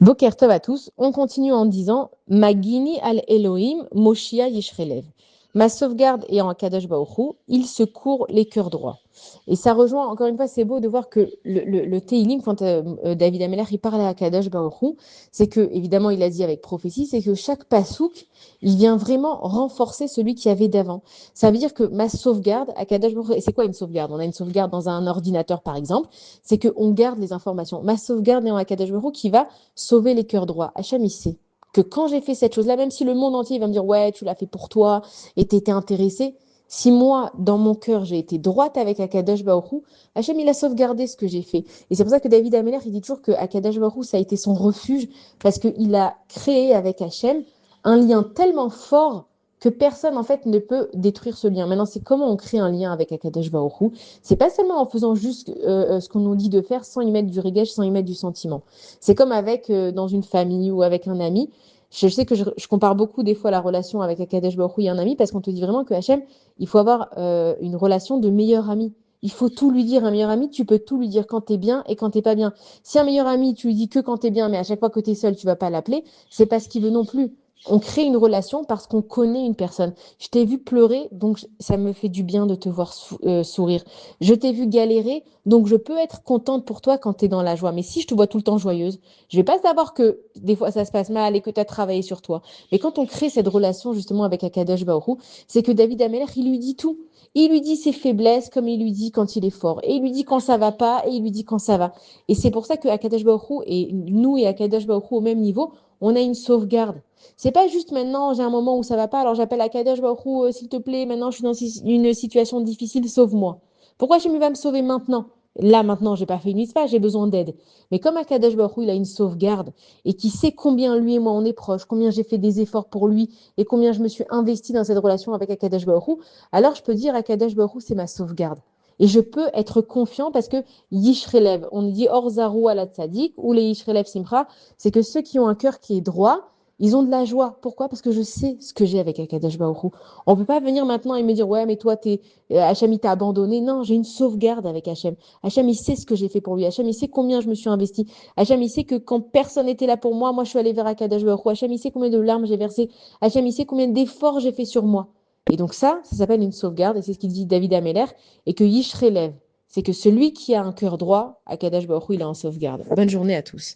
Boker Tov à tous, on continue en disant Magini al Elohim Moshia Yishrelev. Ma sauvegarde est en Kadosh Baruch Hu, il secourt les cœurs droits. Et ça rejoint, encore une fois, c'est beau de voir que le Teilim, quand David Ameller il parle à Kadosh Baruch Hu, c'est que, évidemment, il a dit avec prophétie, c'est que chaque pasouk, il vient vraiment renforcer celui qui avait d'avant. Ça veut dire que ma sauvegarde à Kadosh Baruch Hu, et c'est quoi une sauvegarde? On a une sauvegarde dans un ordinateur, par exemple, c'est qu'on garde les informations. Ma sauvegarde est en Kadosh Baruch Hu qui va sauver les cœurs droits. Hachem, il sait que quand j'ai fait cette chose-là, même si le monde entier va me dire ouais, tu l'as fait pour toi et t'étais intéressé, si moi, dans mon cœur, j'ai été droite avec Akadosh Baruch Hu, Hachem, il a sauvegardé ce que j'ai fait. Et c'est pour ça que David Ameller, il dit toujours que Akadosh Baruch Hu, ça a été son refuge parce qu'il a créé avec Hachem un lien tellement fort que personne, en fait, ne peut détruire ce lien. Maintenant, c'est comment on crée un lien avec Akadosh Baruch Hu. C'est pas seulement en faisant juste ce qu'on nous dit de faire sans y mettre du reggae, sans y mettre du sentiment. C'est comme avec dans une famille ou avec un ami. Je sais que je compare beaucoup des fois la relation avec Akadosh Baruch Hu et un ami parce qu'on te dit vraiment que Hachem, il faut avoir une relation de meilleur ami. Il faut tout lui dire. Un meilleur ami, tu peux tout lui dire quand t'es bien et quand t'es pas bien. Si un meilleur ami, tu lui dis que quand t'es bien, mais à chaque fois que t'es seul, tu vas pas l'appeler, c'est pas ce qu'il veut non plus. On crée une relation parce qu'on connaît une personne. Je t'ai vu pleurer, donc ça me fait du bien de te voir sourire. Je t'ai vu galérer, donc je peux être contente pour toi quand tu es dans la joie. Mais si je te vois tout le temps joyeuse, je vais pas savoir que des fois ça se passe mal et que tu as travaillé sur toi. Mais quand on crée cette relation justement avec Akadosh Baruch Hu, c'est que David Ameller, il lui dit tout. Il lui dit ses faiblesses comme il lui dit quand il est fort. Et il lui dit quand ça va pas et il lui dit quand ça va. Et c'est pour ça que Akadosh Baruch Hu et nous et Akadosh Baruch Hu au même niveau, on a une sauvegarde. C'est pas juste maintenant, j'ai un moment où ça va pas, alors j'appelle Akadosh Baruch Hu, s'il te plaît, maintenant je suis dans une situation difficile, sauve-moi. Pourquoi Hachem va me sauver maintenant? Là, maintenant, j'ai pas fait une mitzvah, j'ai besoin d'aide. Mais comme Akadosh Baruch Hu, il a une sauvegarde et qui sait combien lui et moi on est proches, combien j'ai fait des efforts pour lui et combien je me suis investi dans cette relation avec Akadosh Baruch Hu, alors je peux dire Akadosh Baruch Hu, c'est ma sauvegarde. Et je peux être confiant parce que Yishrelev, on dit Orzaru ala tzadik ou les Yishrelev Simcha, c'est que ceux qui ont un cœur qui est droit, ils ont de la joie. Pourquoi? Parce que je sais ce que j'ai avec Akadosh Baruch Hu. On ne peut pas venir maintenant et me dire ouais, mais toi, Hachem, il t'a abandonné. Non, j'ai une sauvegarde avec Hachem. Hachem, il sait ce que j'ai fait pour lui. Hachem, il sait combien je me suis investi. Hachem, il sait que quand personne n'était là pour moi, moi, je suis allée vers Akadosh Baruch Hu. Hachem, il sait combien de larmes j'ai versé. Hachem, il sait combien d'efforts j'ai fait sur moi. Et donc ça s'appelle une sauvegarde. Et c'est ce qu'il dit David Ameller. Et que Yishrelev, c'est que celui qui a un cœur droit, Akadosh Baruch Hu, il est en sauvegarde. Bonne journée à tous.